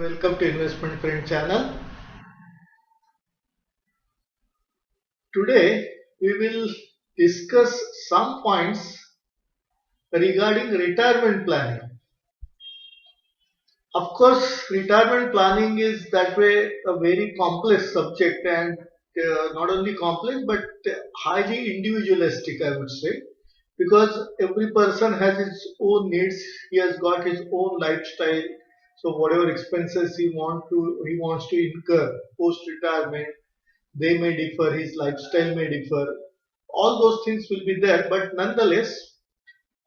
Welcome to Investment Friend channel. Today we will discuss some points regarding retirement planning. Of course, retirement planning is that way a very complex subject and not only complex but highly individualistic, I would say, because every person has his own needs. He has got his own lifestyle. So whatever expenses he wants to incur post retirement, they may differ, his lifestyle may differ, all those things will be there, but nonetheless,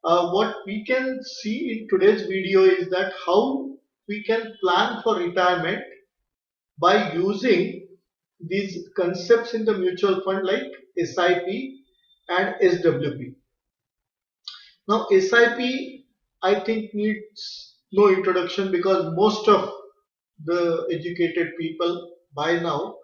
what we can see in today's video is that how we can plan for retirement by using these concepts in the mutual fund like SIP and SWP. Now SIP I think needs no introduction because most of the educated people by now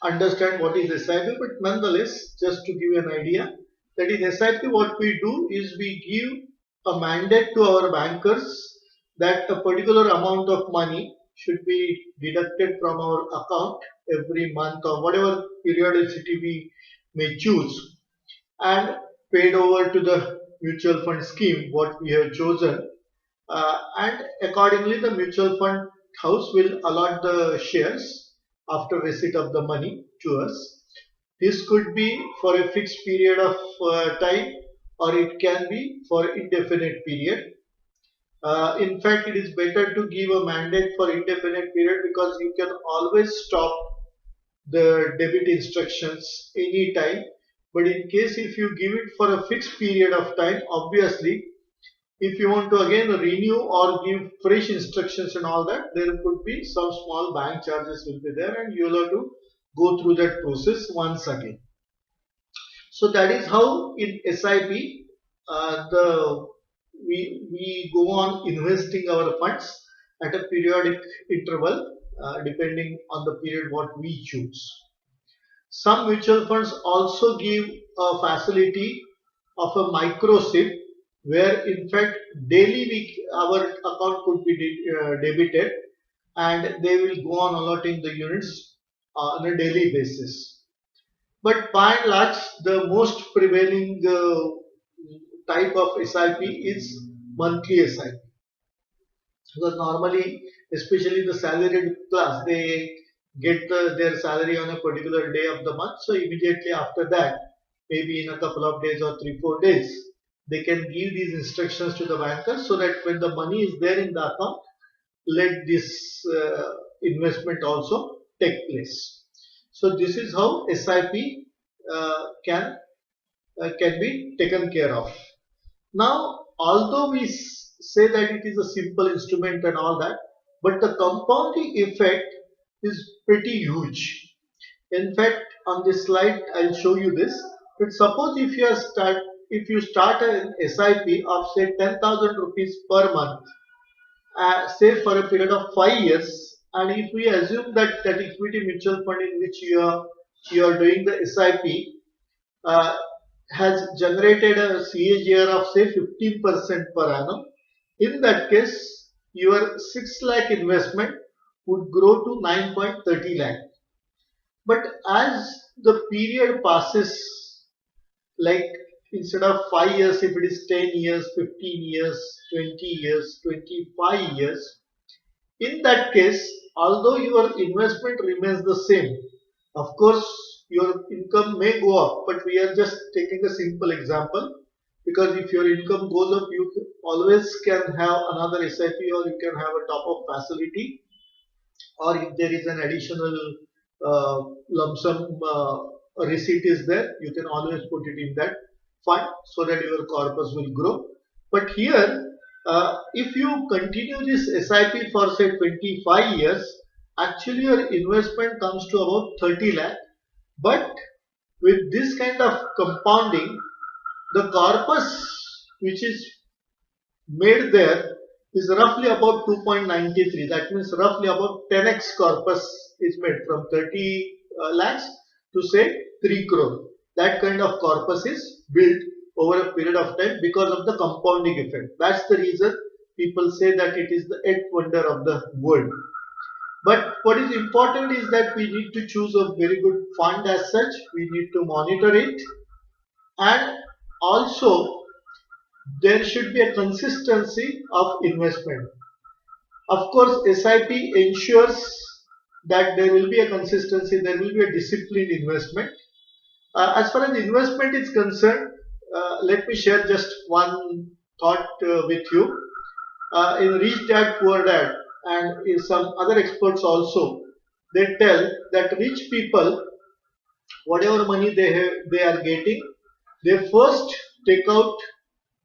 understand what is SIP, but nonetheless, just to give you an idea, that in SIP, what we do is we give a mandate to our bankers that a particular amount of money should be deducted from our account every month or whatever periodicity we may choose and paid over to the mutual fund scheme what we have chosen, and accordingly the mutual fund house will allot the shares after receipt of the money to us. This could be for a fixed period of time, or it can be for indefinite period. In fact, it is better to give a mandate for indefinite period because you can always stop the debit instructions anytime. But in case if you give it for a fixed period of time, obviously if you want to again renew or give fresh instructions and all that, there could be some small bank charges will be there and you will have to go through that process once again. So that is how in SIP we go on investing our funds at a periodic interval depending on the period what we choose. Some mutual funds also give a facility of a micro SIP where in fact daily our account could be debited and they will go on allotting the units on a daily basis. But by and large, the most prevailing type of SIP is monthly SIP. Because normally, especially the salaried class, they get their salary on a particular day of the month. So immediately after that, maybe in a couple of days or 3-4 days, they can give these instructions to the banker so that when the money is there in the account, let this investment also take place. So this is how SIP can be taken care of. Now, although we say that it is a simple instrument and all that, but the compounding effect is pretty huge. In fact, on this slide, I'll show you this. But suppose if you start an SIP of say 10,000 rupees per month, say for a period of 5 years, and if we assume that that equity mutual fund in which you are doing the SIP has generated a CAGR of say 15% per annum, in that case your 6 lakh investment would grow to 9.30 lakh. But as the period passes, like instead of 5 years, if it is 10 years, 15 years, 20 years, 25 years, in that case, although your investment remains the same, of course, your income may go up, but we are just taking a simple example because if your income goes up, you always can have another SIP or you can have a top-up facility, or if there is an additional lump sum receipt is there, you can always put it in that fund so that your corpus will grow. But here, if you continue this SIP for say 25 years, actually your investment comes to about 30 lakh. But with this kind of compounding, the corpus which is made there is roughly about 2.93. That means roughly about 10x corpus is made from 30 lakhs to say 3 crore. That kind of corpus is built over a period of time because of the compounding effect. That's the reason people say that it is the eighth wonder of the world. But what is important is that we need to choose a very good fund as such. We need to monitor it, and also there should be a consistency of investment. Of course, SIP ensures that there will be a consistency, there will be a disciplined investment. As far as investment is concerned, let me share just one thought with you. In Rich Dad Poor Dad and in some other experts also, they tell that rich people, whatever money they are getting, they first take out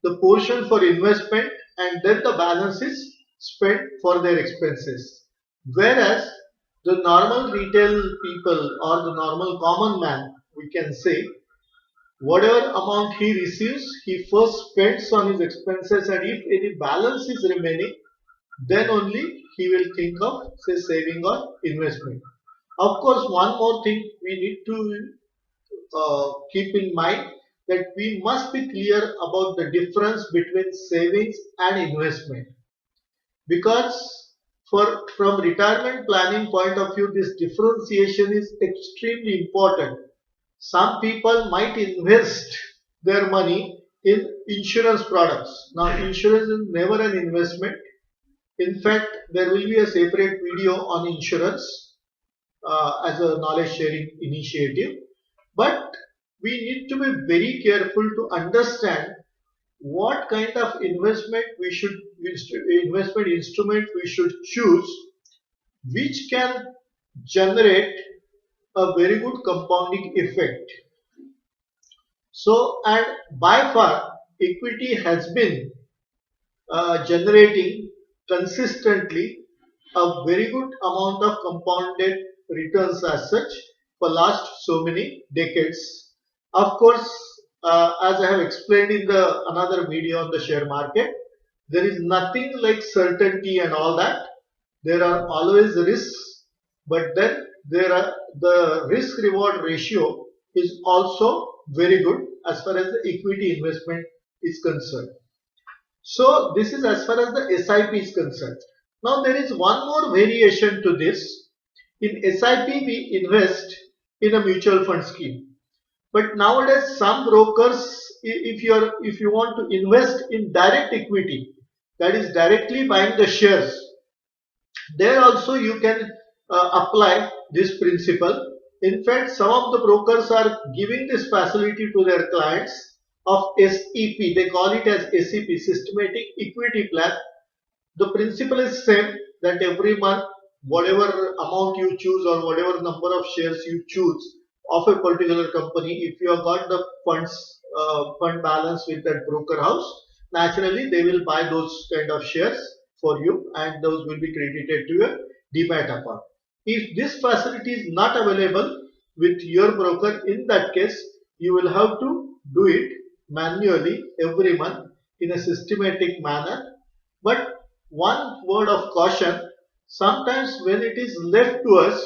the portion for investment and then the balance is spent for their expenses. Whereas the normal retail people or the normal common man, we can say, whatever amount he receives, he first spends on his expenses, and if any balance is remaining, then only he will think of, say, saving or investment. Of course, one more thing we need to keep in mind, that we must be clear about the difference between savings and investment, because from retirement planning point of view, this differentiation is extremely important. Some people might invest their money in insurance products. Now, insurance is never an investment. In fact, there will be a separate video on insurance as a knowledge sharing initiative. But we need to be very careful to understand what kind of investment instrument we should choose, which can generate a very good compounding effect. So, and by far, equity has been generating consistently a very good amount of compounded returns as such for last so many decades. Of course, as I have explained in the another video on the share market, there is nothing like certainty and all that. There are always risks, but then there are the risk reward ratio is also very good as far as the equity investment is concerned. So this is as far as the SIP is concerned. Now there is one more variation to this. In SIP we invest in a mutual fund scheme. But nowadays some brokers, if you want to invest in direct equity, that is directly buying the shares, there also you can apply this principle. In fact, some of the brokers are giving this facility to their clients of SEP. They call it as SEP, Systematic Equity Plan. The principle is same, that every month, whatever amount you choose or whatever number of shares you choose of a particular company, if you have got the fund balance with that broker house, naturally they will buy those kind of shares for you, and those will be credited to your demat account. If this facility is not available with your broker, in that case you will have to do it manually every month in a systematic manner. But one word of caution, sometimes when it is left to us,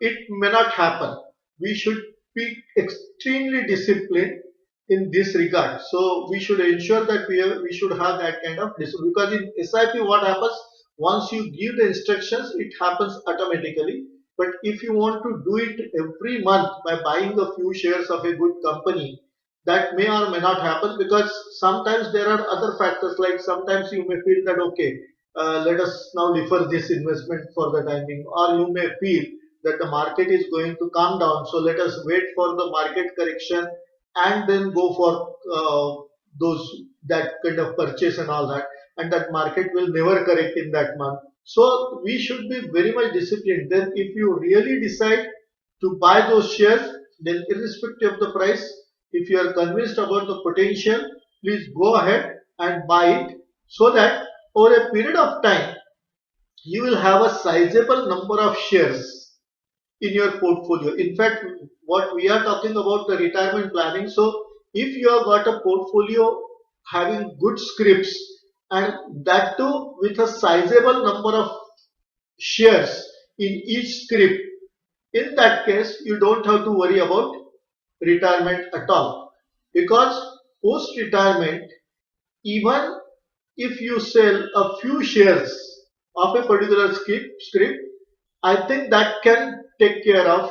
it may not happen. We should be extremely disciplined in this regard. So we should ensure that we should have that kind of discipline, because in SIP what happens, once you give the instructions, it happens automatically. But if you want to do it every month by buying a few shares of a good company, that may or may not happen, because sometimes there are other factors, like sometimes you may feel that okay, let us now defer this investment for the time being, or you may feel that the market is going to calm down, so let us wait for the market correction and then go for those that kind of purchase and all that, and that market will never correct in that month. So we should be very much disciplined. Then if you really decide to buy those shares, then irrespective of the price, if you are convinced about the potential, please go ahead and buy it, so that over a period of time you will have a sizable number of shares in your portfolio. In fact, what we are talking about the retirement planning. So if you have got a portfolio having good scripts, and that too with a sizable number of shares in each script, in that case you don't have to worry about retirement at all, because post retirement, even if you sell a few shares of a particular script, I think that can take care of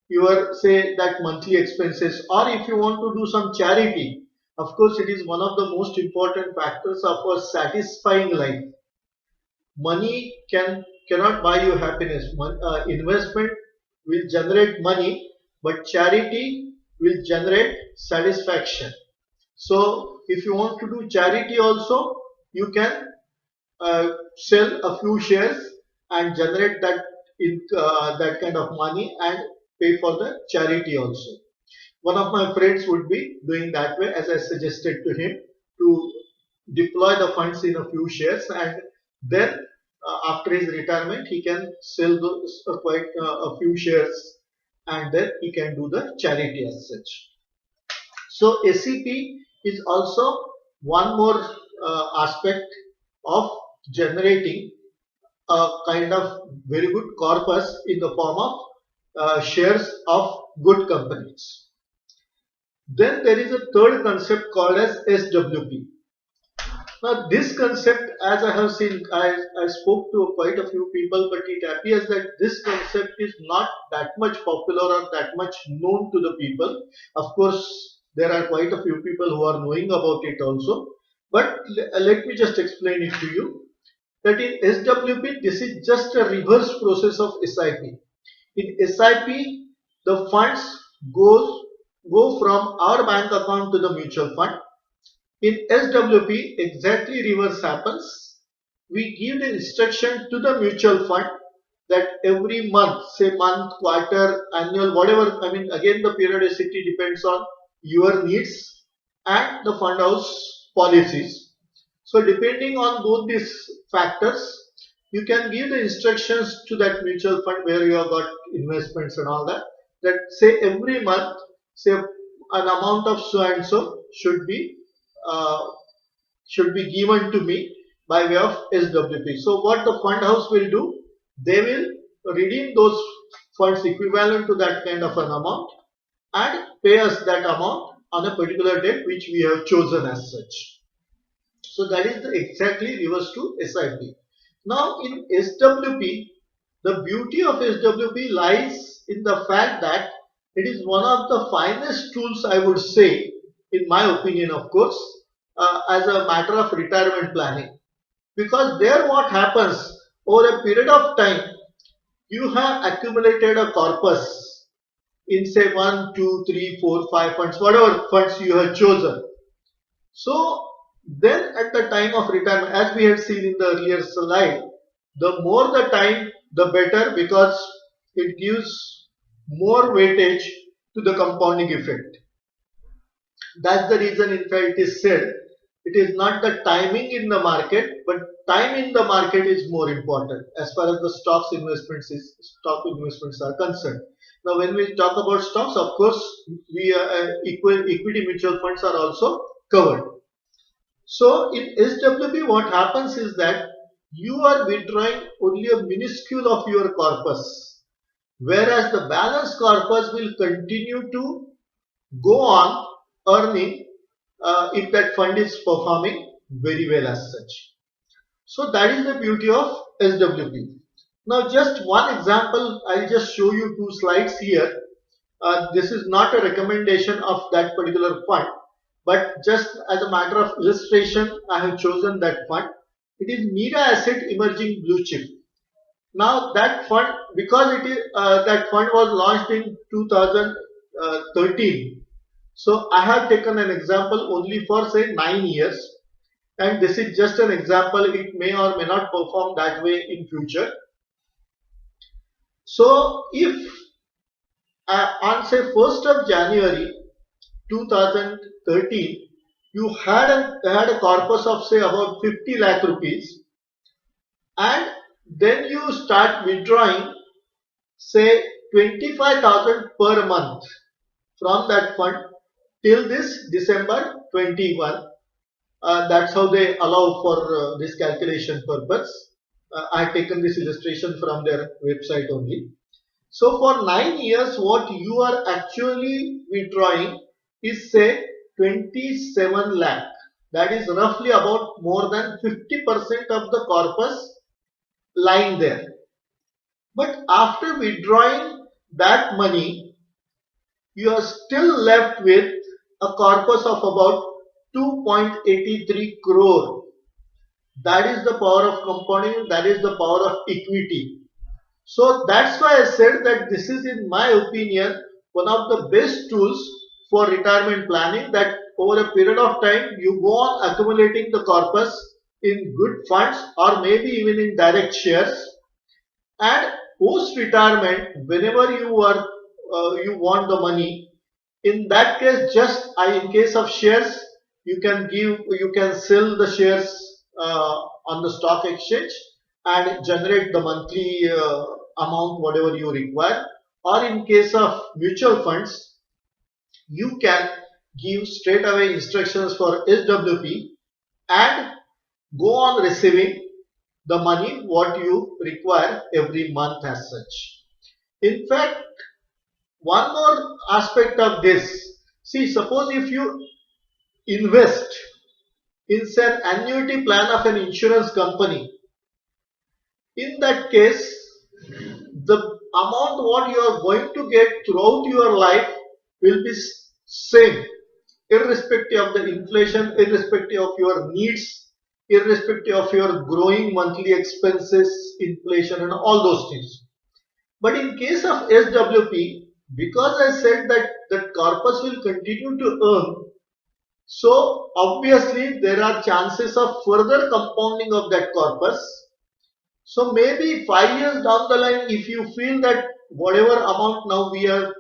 your say that monthly expenses. Or if you want to do some charity, of course it is one of the most important factors of a satisfying life. Money cannot buy you happiness. Investment will generate money, but charity will generate satisfaction. So if you want to do charity also, you can sell a few shares and generate that kind of money and pay for the charity also. One of my friends would be doing that way, as I suggested to him, to deploy the funds in a few shares, and then after his retirement he can sell those quite a few shares, and then he can do the charity as such. So SEP is also one more aspect of generating a kind of very good corpus in the form of shares of good companies. Then there is a third concept called as SWP. Now this concept, as I have seen, I spoke to quite a few people, but it appears that this concept is not that much popular or that much known to the people. Of course, there are quite a few people who are knowing about it also. But let me just explain it to you. That in SWP, this is just a reverse process of SIP. In SIP, the funds go from our bank account to the mutual fund. In SWP, exactly reverse happens. We give the instruction to the mutual fund that every month, say month, quarter, annual, whatever, I mean, again the periodicity depends on your needs and the fund house policies. So depending on both these factors, you can give the instructions to that mutual fund where you have got investments and all that, that say every month, say an amount of so and so uh, should be given to me by way of SWP. So what the fund house will do, they will redeem those funds equivalent to that kind of an amount and pay us that amount on a particular date which we have chosen as such. So that is the exactly reverse to SIP. Now in SWP, the beauty of SWP lies in the fact that it is one of the finest tools, I would say, in my opinion, of course, as a matter of retirement planning. Because there what happens over a period of time, you have accumulated a corpus in say 1, 2, 3, 4, 5 funds, whatever funds you have chosen. So then at the time of retirement, as we had seen in the earlier slide, the more the time, the better, because it gives more weightage to the compounding effect. That's the reason, in fact, it is said it is not the timing in the market, but time in the market is more important as far as the stock investments are concerned. Now, when we talk about stocks, of course, equity mutual funds are also covered. So in SWP, what happens is that you are withdrawing only a minuscule of your corpus, whereas the balance corpus will continue to go on earning if that fund is performing very well as such. So that is the beauty of SWP. Now just one example, I'll just show you two slides here. This is not a recommendation of that particular fund, but just as a matter of illustration, I have chosen that fund. It is Mirae Asset Emerging Bluechip. Now that fund, because it is that fund was launched in 2013. So I have taken an example only for say 9 years, and this is just an example. It may or may not perform that way in future. So if on say 1st of January 2013, you had a corpus of say about 50 lakh rupees, and then you start withdrawing say 25,000 per month from that fund till this December 21. That's how they allow for this calculation purpose. I have taken this illustration from their website only. So for 9 years, what you are actually withdrawing is say 27 lakh. That is roughly about more than 50% of the corpus lying there. But after withdrawing that money, you are still left with a corpus of about 2.83 crore. That is the power of compounding, that is the power of equity. So that's why I said that this is, in my opinion, one of the best tools for retirement planning, that over a period of time you go on accumulating the corpus in good funds or maybe even in direct shares, and post retirement, whenever you want the money, in that case, just in case of shares, you can sell the shares on the stock exchange and generate the monthly amount whatever you require. Or in case of mutual funds, you can give straight away instructions for SWP and go on receiving the money what you require every month as such. In fact, one more aspect of this, see, suppose if you invest in an annuity plan of an insurance company, in that case, the amount what you are going to get throughout your life will be same, irrespective of the inflation, irrespective of your needs, irrespective of your growing monthly expenses, inflation, and all those things. But in case of SWP, because I said that that corpus will continue to earn, so obviously there are chances of further compounding of that corpus. So maybe 5 years down the line, if you feel that whatever amount now we are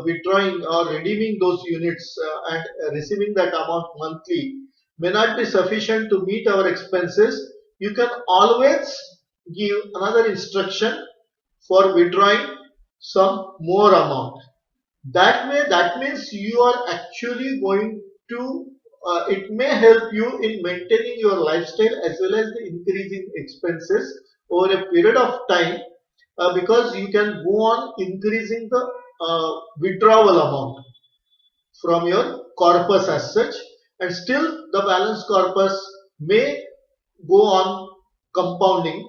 withdrawing or redeeming those units and receiving that amount monthly may not be sufficient to meet our expenses, you can always give another instruction for withdrawing some more amount. That way, that means you are actually going to, it may help you in maintaining your lifestyle as well as the increasing expenses over a period of time, because you can go on increasing the withdrawal amount from your corpus as such, and still the balance corpus may go on compounding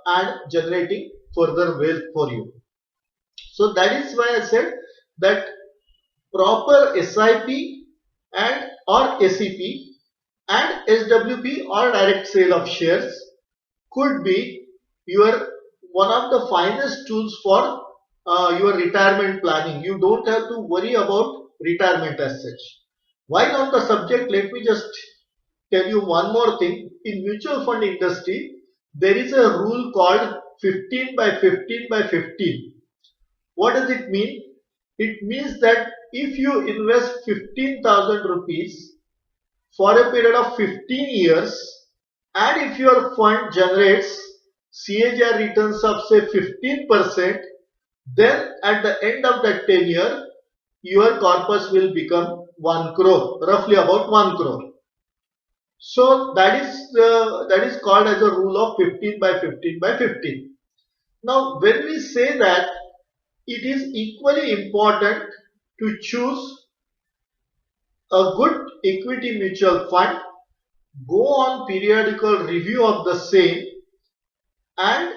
and generating further wealth for you. So that is why I said that proper SIP and or SEP and SWP or direct sale of shares could be your one of the finest tools for your retirement planning. You don't have to worry about retirement as such. While on the subject, let me just tell you one more thing. In mutual fund industry, there is a rule called 15 by 15 by 15. What does it mean? It means that if you invest 15,000 rupees for a period of 15 years, and if your fund generates CAGR returns of say 15%, then at the end of that tenure, your corpus will become 1 crore, roughly about 1 crore. So that is called as a rule of 15 by 15 by 15. Now, when we say that, it is equally important to choose a good equity mutual fund, go on periodical review of the same, and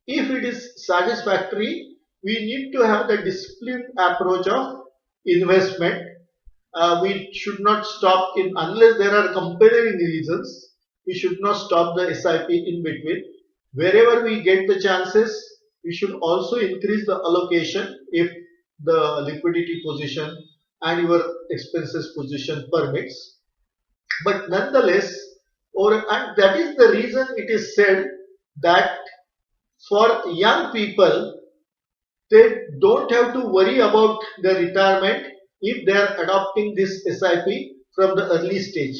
if it is satisfactory, we need to have the disciplined approach of investment. We should not stop in, unless there are compelling reasons, we should not stop the SIP in between. Wherever we get the chances, we should also increase the allocation if the liquidity position and your expenses position permits. But nonetheless, and that is the reason it is said that for young people, they don't have to worry about their retirement if they are adopting this SIP from the early stage.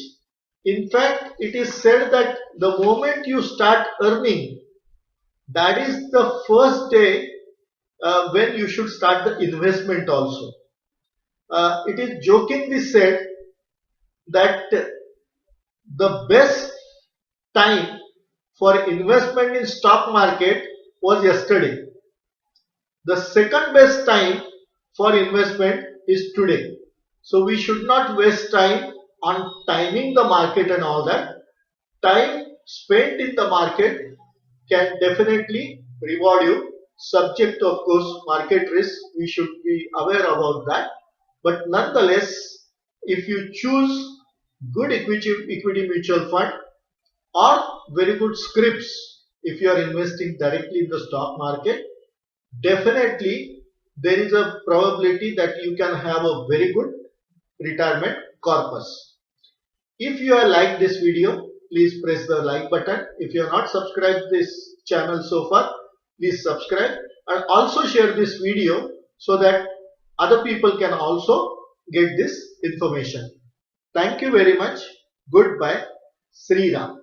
In fact, it is said that the moment you start earning, that is the first day when you should start the investment also. It is jokingly said that the best time for investment in stock market was yesterday. The second best time for investment is today. So we should not waste time on timing the market and all that. Time spent in the market can definitely reward you, subject of course market risk. We should be aware about that, but nonetheless, if you choose good equity mutual fund or very good scripts, if you are investing directly in the stock market, definitely there is a probability that you can have a very good retirement corpus. If you have liked this video, please press the like button. If you have not subscribed this channel so far, please subscribe and also share this video so that other people can also get this information. Thank you very much. Goodbye. Sriram.